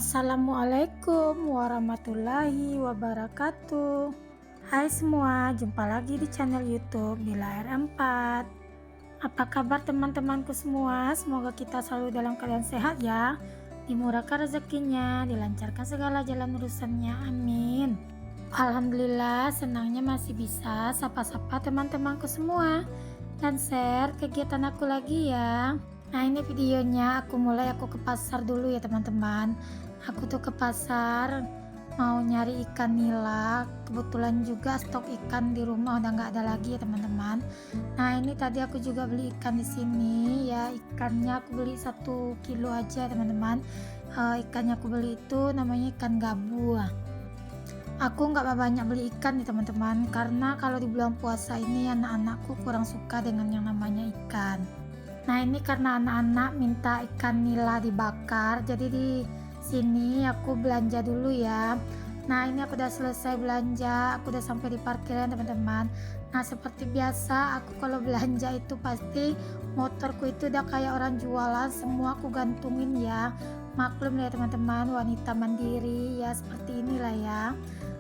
Assalamualaikum warahmatullahi wabarakatuh. Hai semua, jumpa lagi di channel YouTube Bila R4. Apa kabar teman-temanku semua? Semoga kita selalu dalam keadaan sehat ya. Dimurahkan rezekinya, dilancarkan segala jalan urusannya. Amin. Alhamdulillah, senangnya masih bisa sapa-sapa teman-temanku semua dan share kegiatan aku lagi ya. Nah, ini videonya aku ke pasar dulu ya teman-teman. Aku tuh ke pasar mau nyari ikan nila. Kebetulan juga stok ikan di rumah udah nggak ada lagi ya teman-teman. Nah, ini tadi aku juga beli ikan di sini ya. Ikannya aku beli 1 kilo aja teman-teman. Ikannya aku beli itu namanya ikan gabu. Aku nggak banyak beli ikan nih teman-teman, karena kalau di bulan puasa ini anak-anakku kurang suka dengan yang namanya ikan. Nah, ini karena anak-anak minta ikan nila dibakar, jadi di sini aku belanja dulu ya. Nah, ini aku udah selesai belanja, aku udah sampai di parkiran teman-teman. Nah, seperti biasa aku kalau belanja itu pasti motorku itu udah kayak orang jualan, semua aku gantungin ya. Maklum ya teman-teman, wanita mandiri ya seperti inilah ya.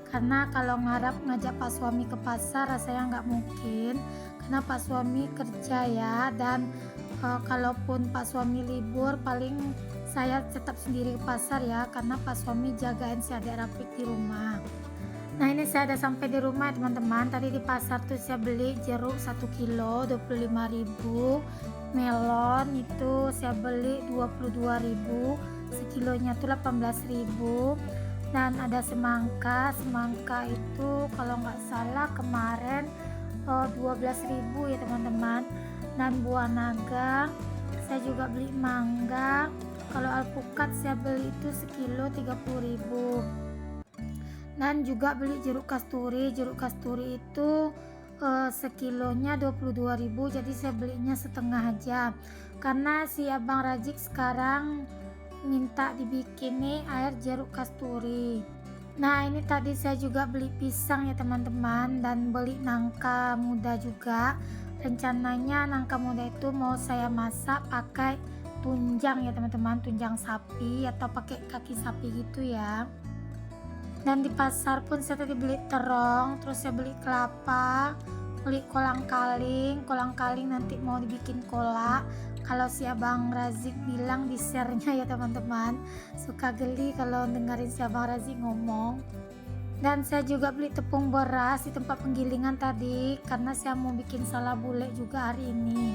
Karena kalau ngarap ngajak pak suami ke pasar rasanya nggak mungkin, karena pak suami kerja ya. Dan kalaupun pak suami libur paling saya tetap sendiri ke pasar ya, karena pak suami jagain si adik Rafiq di rumah. Nah, ini saya udah sampai di rumah teman-teman. Tadi di pasar tuh saya beli jeruk 1 kilo 25.000, melon itu saya beli 22.000, sekilonya tuh 18.000. Dan ada semangka itu kalau nggak salah kemarin 12.000 ya teman-teman. Dan buah naga saya juga beli, mangga kalau alpukat saya beli itu sekilo 30.000. dan juga beli jeruk kasturi itu sekilonya 22.000, jadi saya belinya setengah aja karena si abang Razik sekarang minta dibikin nih air jeruk kasturi. Nah, ini tadi saya juga beli pisang ya teman-teman, dan beli nangka muda juga. Rencananya nangka muda itu mau saya masak pakai tunjang ya teman-teman, tunjang sapi atau pakai kaki sapi gitu ya. Dan di pasar pun saya tadi beli terong, terus saya beli kelapa, beli kolang kaling nanti mau dibikin kolak. Kalau si abang Razik bilang di share-nya ya teman-teman, suka geli kalau dengerin si abang Razik ngomong. Dan saya juga beli tepung beras di tempat penggilingan tadi, karena saya mau bikin salad bule juga hari ini.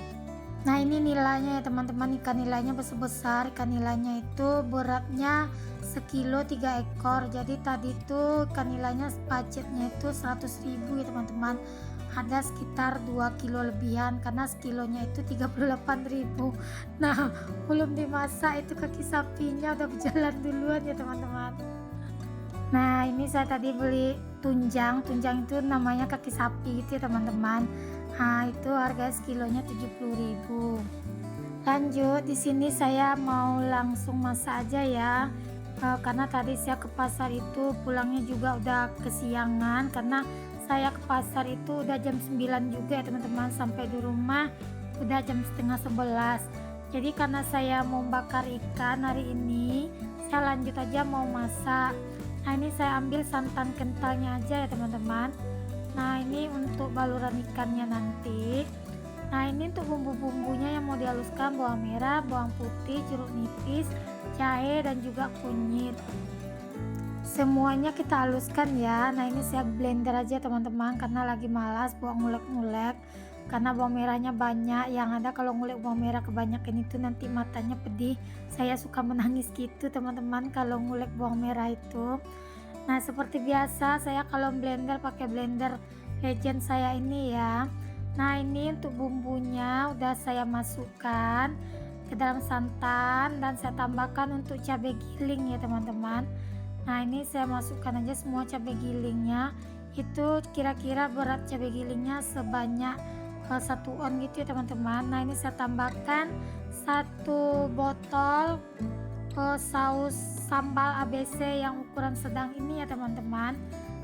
Nah, ini nilainya ya teman-teman, ikan nilainya besar-besar. Ikan nilainya itu beratnya sekilo 3 ekor. Jadi tadi tuh ikan nilainya budgetnya itu 100.000 ya teman-teman. Ada sekitar 2 kilo lebihan karena sekilonya itu 38.000. Nah, belum dimasak itu kaki sapinya udah berjalan duluan ya teman-teman. Nah, ini saya tadi beli tunjang itu namanya kaki sapi gitu ya teman-teman. Nah, itu harga sekilonya 70.000. Lanjut, di sini saya mau langsung masak aja ya. Karena tadi saya ke pasar itu pulangnya juga udah kesiangan, karena saya ke pasar itu udah jam 9 juga ya teman-teman, sampai di rumah udah jam setengah 11. Jadi karena saya mau bakar ikan hari ini, saya lanjut aja mau masak. Nah, ini saya ambil santan kentalnya aja ya teman-teman. Nah, ini untuk baluran ikannya nanti. Nah, ini untuk bumbu-bumbunya yang mau dihaluskan, bawang merah, bawang putih, jeruk nipis, jahe dan juga kunyit. Semuanya kita haluskan ya. Nah, ini saya blender aja teman-teman karena lagi malas buat ngulek-ngulek, karena bawang merahnya banyak. Yang ada kalau ngulek bawang merah kebanyakan itu nanti matanya pedih. Saya suka menangis gitu teman-teman kalau ngulek bawang merah itu. Nah, seperti biasa saya kalau blender pakai blender legend saya ini ya. Nah, ini untuk bumbunya udah saya masukkan ke dalam santan dan saya tambahkan untuk cabai giling ya teman-teman. Nah, ini saya masukkan aja semua cabai gilingnya. Itu kira-kira berat cabai gilingnya sebanyak 1 on gitu ya teman-teman. Nah, ini saya tambahkan 1 botol saus sambal ABC yang ukuran sedang ini ya teman-teman.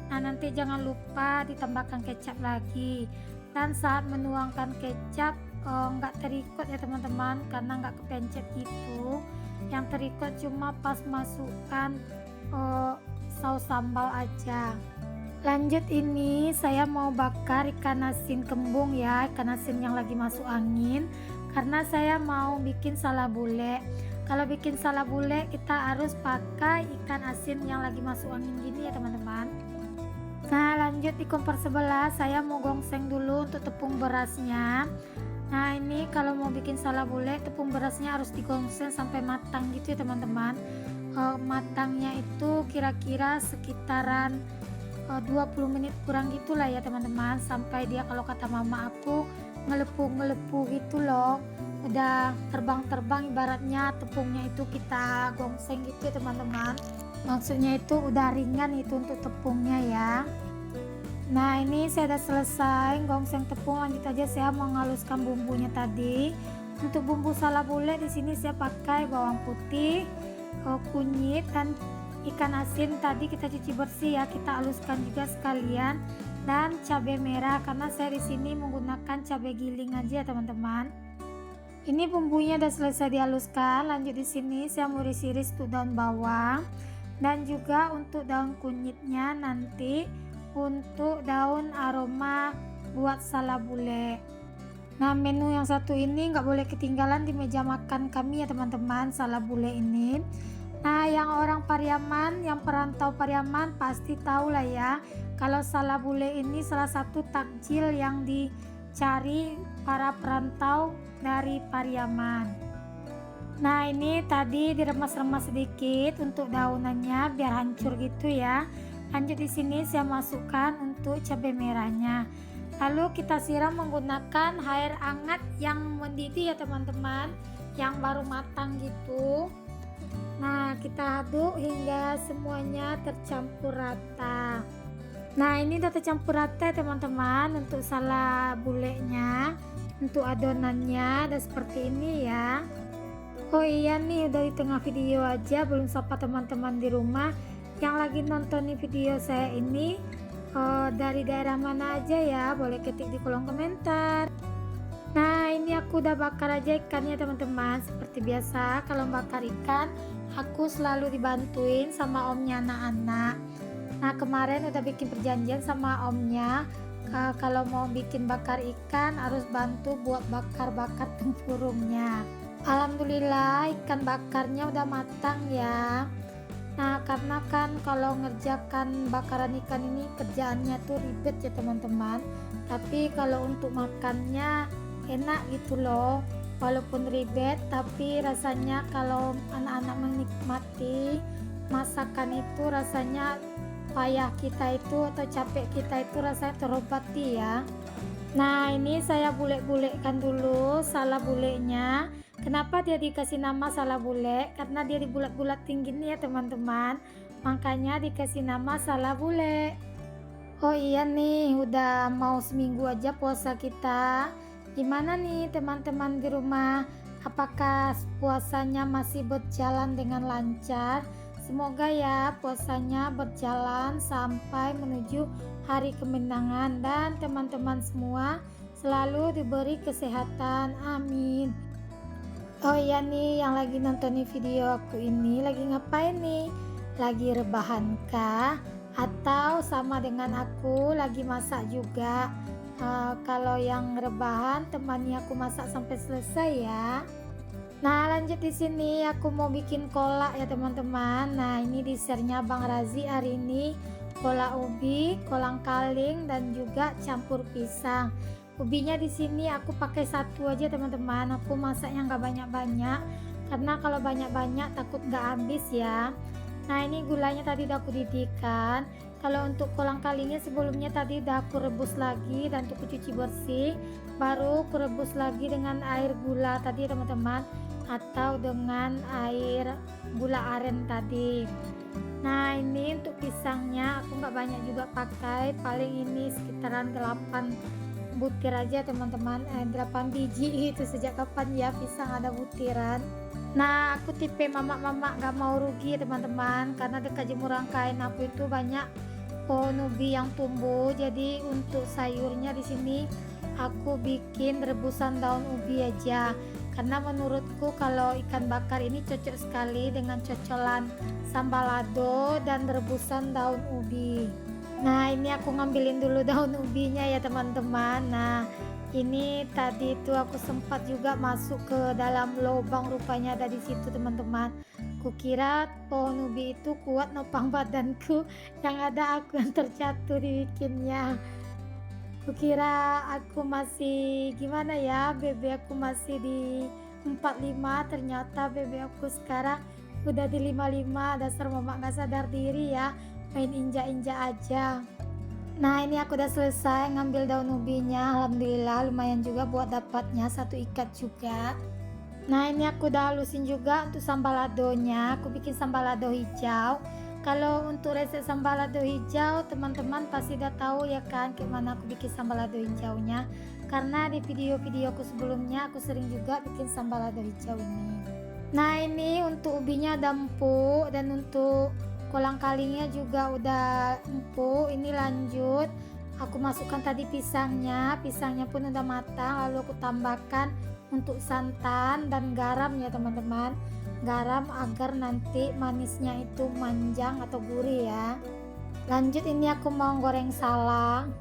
Nah, nanti jangan lupa ditambahkan kecap lagi. Dan saat menuangkan kecap nggak terikut ya teman-teman, karena nggak kepencet gitu. yang terikut cuma pas masukkan saus sambal aja. Lanjut, ini saya mau bakar ikan asin kembung ya, ikan asin yang lagi masuk angin, karena saya mau bikin salabule. Kalau bikin salabule kita harus pakai ikan asin yang lagi masuk angin gini ya teman-teman. Nah lanjut, di kompor sebelah saya mau gongseng dulu untuk tepung berasnya. Nah ini kalau mau bikin salabule, tepung berasnya harus digongseng sampai matang gitu ya teman-teman. Matangnya itu kira-kira sekitaran 20 menit kurang gitulah ya teman-teman, sampai dia kalau kata mama aku ngelepuh gitu loh, udah terbang-terbang, ibaratnya tepungnya itu kita gongseng gitu ya teman-teman. Maksudnya itu udah ringan itu untuk tepungnya ya. Nah ini saya udah selesai gongseng tepung, lanjut aja saya mau menghaluskan bumbunya tadi. Untuk bumbu salabule di sini saya pakai bawang putih, kunyit, dan ikan asin tadi kita cuci bersih ya, kita haluskan juga sekalian, dan cabai merah karena saya di sini menggunakan cabai giling aja teman-teman. Ini bumbunya udah selesai dihaluskan. Lanjut, di sini saya mau iris-iris tuh daun bawang dan juga untuk daun kunyitnya nanti untuk daun aroma buat salabule. Nah menu yang satu ini nggak boleh ketinggalan di meja makan kami ya teman-teman, salabule ini. Nah yang orang Pariaman, yang perantau Pariaman pasti tahu lah ya, kalau salabule ini salah satu takjil yang dicari para perantau dari Pariaman. Nah ini tadi diremas-remas sedikit untuk daunannya biar hancur gitu ya. Lanjut, di sini saya masukkan untuk cabai merahnya. Lalu kita siram menggunakan air hangat yang mendidih ya teman-teman, yang baru matang gitu. Nah kita aduk hingga semuanya tercampur rata. Nah ini udah tercampur rata teman-teman untuk salabulenya. Untuk adonannya udah seperti ini ya. Oh iya nih, udah di tengah video aja, belum sapa teman-teman di rumah yang lagi nonton video saya ini dari daerah mana aja ya, boleh ketik di kolom komentar. Nah ini aku udah bakar aja ikannya teman-teman. Seperti biasa kalau bakar ikan aku selalu dibantuin sama omnya anak-anak. Nah kemarin udah bikin perjanjian sama omnya, kalau mau bikin bakar ikan harus bantu buat bakar-bakar tempurungnya. Alhamdulillah ikan bakarnya udah matang ya. Nah karena kan kalau ngerjakan bakaran ikan ini kerjaannya tuh ribet ya teman-teman, tapi kalau untuk makannya enak gitu loh. Walaupun ribet tapi rasanya kalau anak-anak menikmati masakan itu rasanya payah kita itu atau capek kita itu rasanya terobati ya. Nah ini saya bulek-bulekkan dulu salabulenya. Kenapa dia dikasih nama salabule? Karena dia dibulat-bulat tinggi nih ya teman-teman, makanya dikasih nama salabule. Oh iya nih, udah mau seminggu aja puasa kita. Gimana nih teman-teman di rumah? Apakah puasanya masih berjalan dengan lancar? Semoga ya puasanya berjalan sampai menuju hari kemenangan dan teman-teman semua selalu diberi kesehatan. Amin. Oh iya nih, yang lagi nonton video aku ini lagi ngapain nih? Lagi rebahan kah? Atau sama dengan aku lagi masak juga? Kalau yang rebahan temani aku masak sampai selesai ya. Nah lanjut, di sini aku mau bikin kolak ya teman-teman. Nah ini dessertnya Bang Razi hari ini, kolak ubi, kolang kaling, dan juga campur pisang. Ubinya di sini aku pakai satu aja teman-teman. Aku masaknya nggak banyak-banyak karena kalau banyak-banyak takut nggak habis ya. Nah ini gulanya tadi udah aku didihkan. Kalau untuk kolang kalingnya sebelumnya tadi udah aku rebus lagi dan untuk cuci bersih, baru aku rebus lagi dengan air gula tadi teman-teman, atau dengan air gula aren tadi. Nah ini untuk pisangnya aku nggak banyak juga pakai, paling ini sekitaran 8 butir aja teman-teman, 8 biji itu. Sejak kapan ya pisang ada butiran. Nah aku tipe mama-mama gak mau rugi teman-teman, karena dekat jemuran kain aku itu banyak pohon ubi yang tumbuh. Jadi untuk sayurnya di sini aku bikin rebusan daun ubi aja, karena menurutku kalau ikan bakar ini cocok sekali dengan cocolan sambal lado dan rebusan daun ubi. Nah, ini aku ngambilin dulu daun ubinya ya teman-teman. Nah, ini tadi itu aku sempat juga masuk ke dalam lubang, rupanya ada di situ teman-teman. Kukira pohon ubi itu kuat nopang badanku, yang ada aku yang terjatuh dibikinnya. Kukira aku masih gimana ya, BB aku masih di 45, ternyata BB aku sekarang udah di 55. Dasar mama gak sadar diri ya, main injak-injak aja. Nah, ini aku udah selesai ngambil daun ubinya. Alhamdulillah lumayan juga buat dapatnya satu ikat juga. Nah, ini aku udah halusin juga untuk sambal ladonya. Aku bikin sambal lado hijau. Kalau untuk resep sambal lado hijau, teman-teman pasti udah tahu ya kan gimana aku bikin sambal lado hijaunya. Karena di video-videoku sebelumnya aku sering juga bikin sambal lado hijau ini. Nah, ini untuk ubinya udah empuk, dan untuk kolang kalingnya juga udah empuk. Ini lanjut aku masukkan tadi pisangnya pun udah matang, lalu aku tambahkan untuk santan dan garam ya teman-teman. Garam agar nanti manisnya itu manjang atau gurih ya. Lanjut, ini aku mau goreng salang.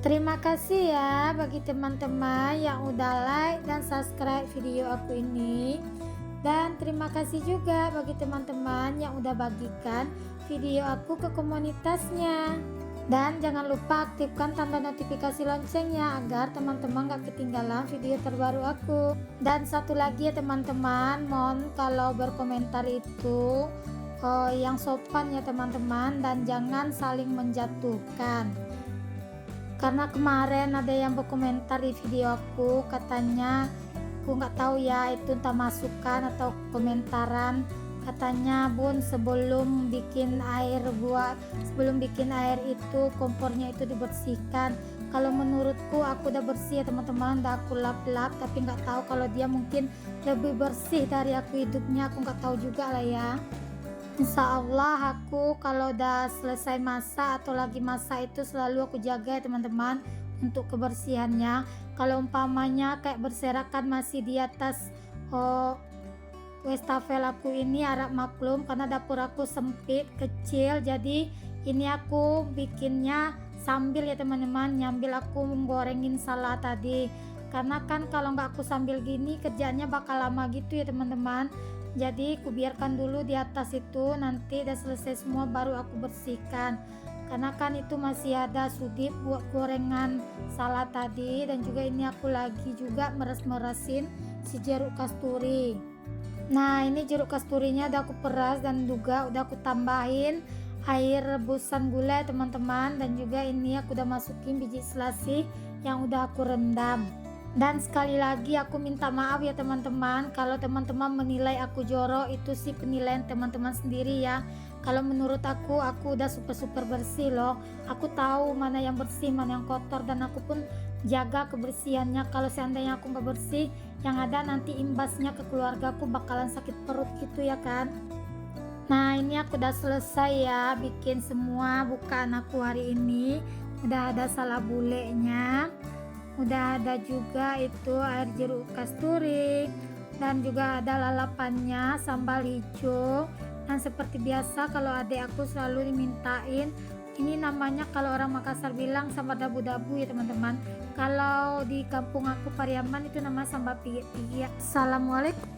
Terima kasih ya bagi teman-teman yang udah like dan subscribe video aku ini. Dan terima kasih juga bagi teman-teman yang udah bagikan video aku ke komunitasnya. Dan jangan lupa aktifkan tanda notifikasi loncengnya agar teman-teman gak ketinggalan video terbaru aku. Dan satu lagi ya teman-teman, mohon kalau berkomentar itu yang sopan ya teman-teman, dan jangan saling menjatuhkan. Karena kemarin ada yang berkomentar di video aku, katanya aku nggak tahu ya itu entah masukan atau komentaran, katanya bun sebelum bikin air itu kompornya itu dibersihkan. Kalau menurutku aku udah bersih ya teman-teman, udah aku lap-lap, tapi nggak tahu kalau dia mungkin lebih bersih dari aku hidupnya, aku nggak tahu juga lah ya. Insya Allah aku kalau udah selesai masak atau lagi masak itu selalu aku jaga ya teman-teman untuk kebersihannya. Kalau umpamanya kayak berserakan masih di atas wastafel aku ini, harap maklum karena dapur aku sempit kecil, jadi ini aku bikinnya sambil ya teman-teman, nyambil aku menggorengin salad tadi. Karena kan kalau nggak aku sambil gini kerjanya bakal lama gitu ya teman-teman. Jadi aku biarkan dulu di atas itu, nanti udah selesai semua baru aku bersihkan. Karena kan itu masih ada sudip buat gorengan salad tadi. Dan juga ini aku lagi juga meres-meresin si jeruk kasturi. Nah, ini jeruk kasturinya udah aku peras dan juga udah aku tambahin air rebusan gula teman-teman. Dan juga ini aku udah masukin biji selasih yang udah aku rendam. Dan sekali lagi aku minta maaf ya teman-teman kalau teman-teman menilai aku jorok, itu sih penilaian teman-teman sendiri ya. Kalau menurut aku udah super bersih loh. Aku tahu mana yang bersih mana yang kotor, dan aku pun jaga kebersihannya. Kalau seandainya aku nggak bersih, yang ada nanti imbasnya ke keluargaku bakalan sakit perut gitu ya kan. Nah, ini aku udah selesai ya bikin semua bukaan aku hari ini. Udah ada salabulenya, udah ada juga itu air jeruk kasturi, dan juga ada lalapannya sambal hijau. Dan seperti biasa kalau adik aku selalu dimintain, ini namanya kalau orang Makassar bilang sambal dabu-dabu ya teman-teman. Kalau di kampung aku Pariaman itu nama sambal piyek-piyek. Assalamualaikum.